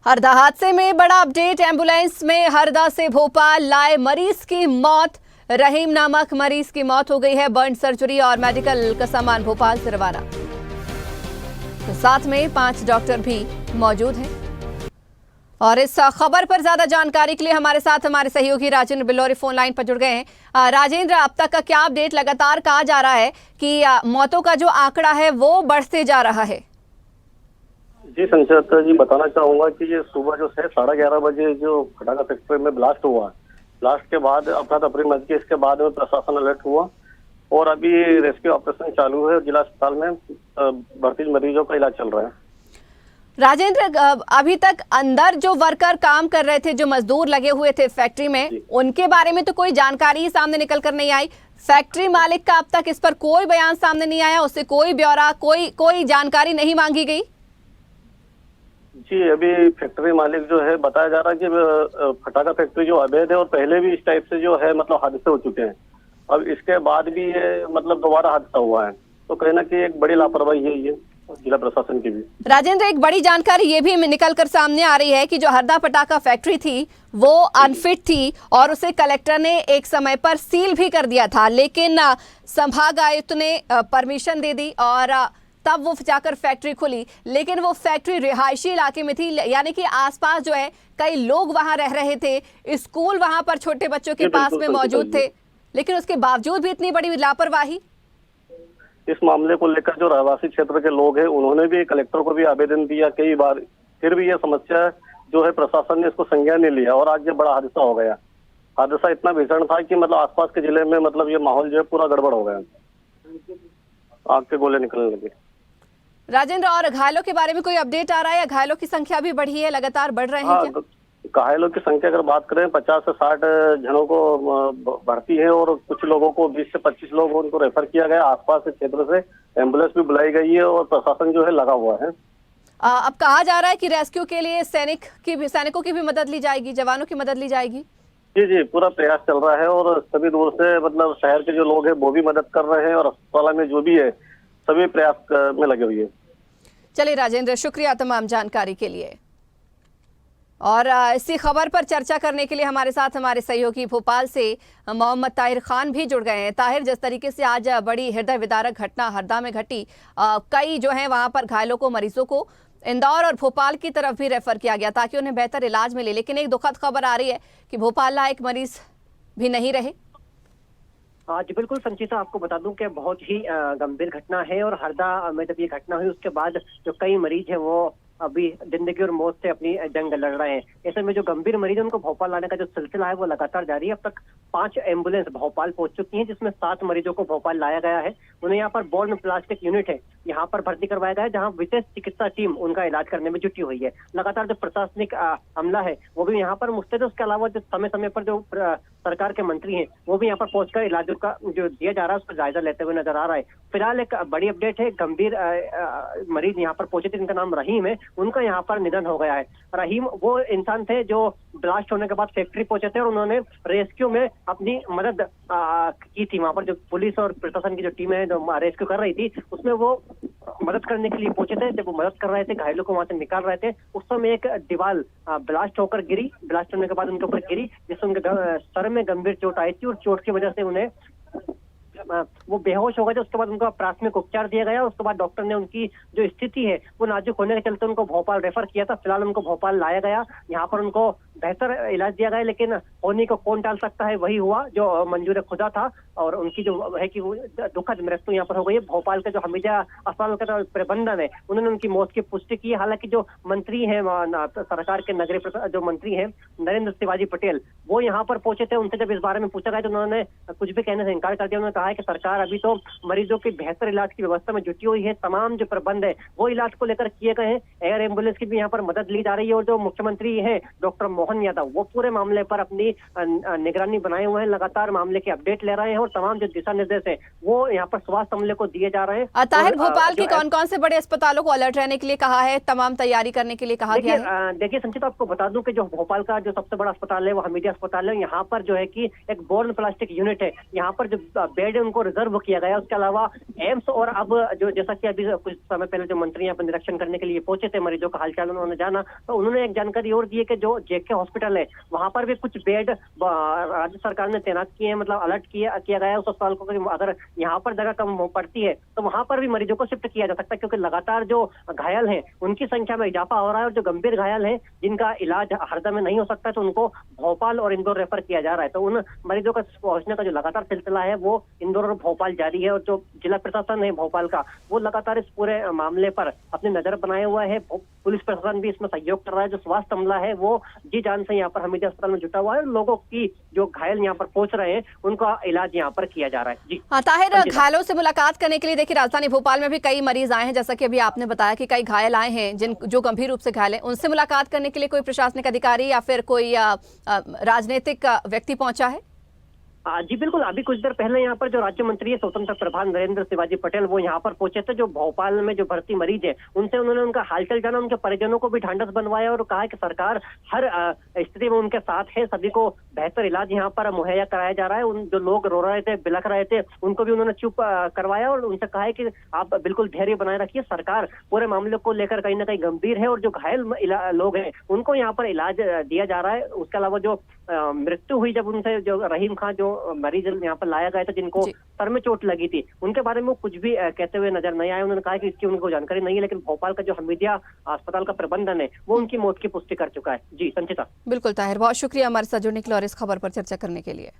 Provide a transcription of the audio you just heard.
हरदा हादसे में बड़ा अपडेट। एम्बुलेंस में हरदा से भोपाल लाए मरीज की मौत। रहीम नामक मरीज की मौत हो गई है। बर्न सर्जरी और मेडिकल का सामान भोपाल से रवाना। तो साथ में 5 डॉक्टर भी मौजूद हैं। और इस खबर पर ज्यादा जानकारी के लिए हमारे साथ हमारे सहयोगी राजेंद्र बिल्लौरी फोन लाइन पर जुड़ गए हैं। राजेंद्र, अब तक का क्या अपडेट? लगातार कहा जा रहा है कि मौतों का जो आंकड़ा है वो बढ़ते जा रहा है। जी संचार जी, बताना चाहूंगा कि ये सुबह जो है 11:30 बजे जो फटाखा फैक्ट्री में ब्लास्ट हुआ, ब्लास्ट के बाद अफरा तफरी मच गई। इसके बाद में प्रशासन अलर्ट हुआ और अभी रेस्क्यू ऑपरेशन चालू है। जिला अस्पताल में भर्ती मरीजों का इलाज चल रहा है। राजेंद्र, अभी तक अंदर जो वर्कर काम कर रहे थे, जो मजदूर लगे हुए थे फैक्ट्री में, उनके बारे में तो कोई जानकारी ही सामने निकल कर नहीं आई। फैक्ट्री मालिक का अब तक इस पर कोई बयान सामने नहीं आया, उससे कोई ब्यौरा, कोई जानकारी नहीं मांगी गई। जी, अभी फैक्ट्री मालिक जो है बताया जा रहा है कि फटाखा फैक्ट्री जो अवैध है और पहले भी इस टाइप से जो है मतलब हादसे हो चुके हैं। अब इसके बाद भी ये मतलब दोबारा हादसा हुआ है, तो कहीं ना कहीं एक बड़ी लापरवाही है ये जिला प्रशासन की भी। राजेंद्र, एक बड़ी जानकारी ये भी निकल कर सामने आ रही है कि जो हरदा पटाखा फैक्ट्री थी वो अनफिट थी और उसे कलेक्टर ने एक समय पर सील भी कर दिया था, लेकिन संभाग आयुक्त ने परमिशन दे दी और तब वो जाकर फैक्ट्री खुली। लेकिन वो फैक्ट्री रिहायशी इलाके में थी, यानी कि आसपास जो है कई लोग वहां रह रहे थे, स्कूल वहां पर छोटे बच्चों के पास में मौजूद थे, लेकिन उसके बावजूद भी इतनी बड़ी लापरवाही। इस मामले को लेकर जो रहवासी क्षेत्र के लोग हैं उन्होंने भी कलेक्टर को भी आवेदन दिया कई बार, फिर भी यह समस्या जो है प्रशासन ने इसको संज्ञान नहीं लिया और आज ये बड़ा हादसा हो गया। हादसा इतना भीषण था कि मतलब आसपास के जिले में मतलब ये माहौल जो है पूरा गड़बड़ हो गया, आग के गोले निकलने लगे। राजेंद्र, और घायलों के बारे में कोई अपडेट आ रहा है या घायलों की संख्या भी बढ़ी है, लगातार बढ़ रहे हैं क्या? घायलों की संख्या अगर बात करें 50 से 60 जनों को भर्ती है और कुछ लोगों को 20 से 25 लोग उनको रेफर किया गया। आसपास के क्षेत्र से एम्बुलेंस भी बुलाई गई है और प्रशासन जो है लगा हुआ है। अब कहा जा रहा है कि रेस्क्यू के लिए सैनिकों की भी मदद ली जाएगी, जवानों की मदद ली जाएगी। जी जी, पूरा प्रयास चल रहा है और सभी दूर से मतलब शहर के जो लोग हैं वो भी मदद कर रहे हैं और अस्पताल में जो भी है सभी प्रयास में लगे हुए हैं। चलिए राजेंद्र, शुक्रिया तमाम जानकारी के लिए। और इसी खबर पर चर्चा करने के लिए हमारे साथ हमारे सहयोगी भोपाल से मोहम्मद ताहिर खान भी जुड़ गए हैं। ताहिर, जिस तरीके से आज बड़ी हृदय विदारक घटना हरदा में घटी, कई जो है वहां पर घायलों को, मरीजों को इंदौर और भोपाल की तरफ भी रेफर किया गया ताकि उन्हें बेहतर इलाज मिले, लेकिन एक दुखद खबर आ रही है कि भोपाल लायक मरीज भी नहीं रहे। जी बिल्कुल संचिता, आपको बता दूं कि बहुत ही गंभीर घटना है और हरदा में जब ये घटना हुई उसके बाद जो कई मरीज हैं वो अभी जिंदगी और मौत से अपनी जंग लड़ रहे हैं। ऐसे में जो गंभीर मरीज है उनको भोपाल लाने का जो सिलसिला है वो लगातार जारी है। अब तक 5 एम्बुलेंस भोपाल पहुंच चुकी हैं, जिसमें 7 मरीजों को भोपाल लाया गया है। उन्हें यहाँ पर बॉर्न प्लास्टिक यूनिट है, यहाँ पर भर्ती करवाया गया है, जहाँ विशेष चिकित्सा टीम उनका इलाज करने में जुटी हुई है। लगातार जो प्रशासनिक अमला है वो भी यहाँ पर मुस्तैद है। उसके अलावा जो समय समय पर जो सरकार के मंत्री हैं वो भी यहाँ पर पहुंचकर इलाज का जो दिया जा रहा है उसका जायजा लेते हुए नजर आ रहा है। फिलहाल एक बड़ी अपडेट है, गंभीर मरीज यहाँ पर पहुंचे थे, इनका नाम रहीम है, उनका यहाँ पर निधन हो गया है। रहीम वो इंसान थे जो ब्लास्ट होने के बाद फैक्ट्री पहुंचे थे और उन्होंने रेस्क्यू में अपनी मदद की थी। वहां पर जो पुलिस और प्रशासन की जो टीम है जो रेस्क्यू कर रही थी उसमें वो मदद करने के लिए पहुंचे थे। जब वो मदद कर रहे थे, घायलों को वहां से निकाल रहे थे, उस समय एक दीवार ब्लास्ट होकर गिरी। ब्लास्ट होने के बाद उनके ऊपर गिरी, जिससे उनके सर में गंभीर चोट आई थी और चोट की वजह से उन्हें वो बेहोश हो गए थे। उसके बाद उनका प्राथमिक उपचार दिया गया। उसके बाद डॉक्टर ने उनकी जो स्थिति है वो नाजुक होने के चलते उनको भोपाल रेफर किया था। फिलहाल उनको भोपाल लाया गया, यहाँ पर उनको बेहतर इलाज दिया गया, लेकिन होने को कौन टाल सकता है, वही हुआ जो मंजूर खुदा था और उनकी जो है कि वो दुखद मृत्यु यहाँ पर हो गई है। भोपाल के जो हमीजा अस्पताल का प्रबंधन है उन्होंने उनकी मौत की पुष्टि की। हालांकि जो मंत्री है सरकार के नगरीय जो मंत्री है नरेंद्र शिवाजी पटेल, वो यहाँ पर पहुंचे थे। उनसे जब इस बारे में पूछा गया तो उन्होंने कुछ भी कहने से इनकार कर दिया। उन्होंने कहा है कि सरकार अभी तो मरीजों के बेहतर इलाज की व्यवस्था में जुटी हुई है, तमाम जो प्रबंध है वो इलाज को लेकर किए गए हैं। एयर एम्बुलेंस की भी यहाँ पर मदद ली जा रही है और जो मुख्यमंत्री है डॉक्टर मोहन यादव वो पूरे मामले पर अपनी निगरानी बनाए हुए हैं, लगातार मामले की अपडेट ले रहे हैं और तमाम जो दिशा निर्देश है वो यहाँ पर स्वास्थ्य अमले को दिए जा रहे हैं। ताहिर, भोपाल के कौन कौन से बड़े अस्पतालों को अलर्ट रहने के लिए कहा है, तमाम तैयारी करने के लिए कहा गया है? देखिए संचित, आपको बता दूं कि जो भोपाल का जो सबसे बड़ा अस्पताल है वो हमीदिया अस्पताल है। यहाँ पर जो है कि एक बॉर्न प्लास्टिक यूनिट है, यहाँ पर जो बेड बेड उनको रिजर्व किया गया। उसके अलावा एम्स और अब जो जैसा कि अभी कुछ समय पहले जो मंत्री यहाँ पर निरीक्षण करने के लिए पहुंचे थे, मरीजों का हालचाल उन्होंने जाना, तो उन्होंने एक जानकारी और दी है कि जो जेके हॉस्पिटल है वहां पर भी कुछ बेड राज्य सरकार ने तैनात किए हैं, मतलब अलर्ट किया गया है उस अस्पताल को कि अगर यहाँ पर जगह कम पड़ती है तो वहां पर भी मरीजों को शिफ्ट किया जा सकता है, क्योंकि लगातार जो घायल हैं उनकी संख्या में इजाफा हो रहा है और जो गंभीर घायल हैं जिनका इलाज हरदा में नहीं हो सकता तो उनको भोपाल और इंदौर रेफर किया जा रहा है। तो उन मरीजों का पहुंचने का जो लगातार सिलसिला है वो इंदौर और भोपाल जारी है और जो जिला प्रशासन है भोपाल का वो लगातार इस पूरे मामले पर अपनी नजर बनाए हुआ है। पुलिस प्रशासन भी इसमें सहयोग कर रहा है। जो स्वास्थ्य अमला है वो जी जान से यहाँ पर हमीदिया अस्पताल में जुटा हुआ है। लोगों की जो घायल यहाँ पर पहुंच रहे हैं उनका इलाज यहाँ पर किया जा रहा है। जी हाँ ताहिर, घायलों से मुलाकात करने के लिए देखिए राजधानी भोपाल में भी कई मरीज आए हैं, जैसा कि अभी आपने बताया कि कई घायल आए हैं जो गंभीर रूप से घायल हैं, उनसे मुलाकात करने के लिए कोई प्रशासनिक अधिकारी या फिर कोई राजनीतिक व्यक्ति पहुंचा है? जी बिल्कुल, अभी कुछ देर पहले यहाँ पर जो राज्य मंत्री है स्वतंत्र प्रभार नरेंद्र शिवाजी पटेल वो यहाँ पर पहुंचे थे। जो भोपाल में जो भर्ती मरीज है उनसे उन्होंने उनका हालचाल जाना, उनके परिजनों को भी ढांढस बनवाया और कहा कि सरकार हर स्थिति में उनके साथ है, सभी को बेहतर इलाज यहाँ पर मुहैया कराया जा रहा है। उन जो लोग रो रहे थे, बिलख रहे थे, उनको भी उन्होंने चुप करवाया और उनसे कहा है कि आप बिल्कुल धैर्य बनाए रखिए, सरकार पूरे मामले को लेकर कहीं ना कहीं गंभीर है और जो घायल लोग हैं उनको यहाँ पर इलाज दिया जा रहा है। उसके अलावा जो मृत्यु हुई जब उनसे जो रहीम खान जो मरीज यहाँ पर लाया गया था जिनको सर में चोट लगी थी, उनके बारे में वो कुछ भी कहते हुए नजर नहीं आए। उन्होंने कहा कि इसकी उनको जानकारी नहीं है, लेकिन भोपाल का जो हमीदिया अस्पताल का प्रबंधन है वो उनकी मौत की पुष्टि कर चुका है। जी संचिता। बिल्कुल ताहिर, बहुत शुक्रिया हमारे साथ जुड़ने के लिए और इस खबर पर चर्चा करने के लिए।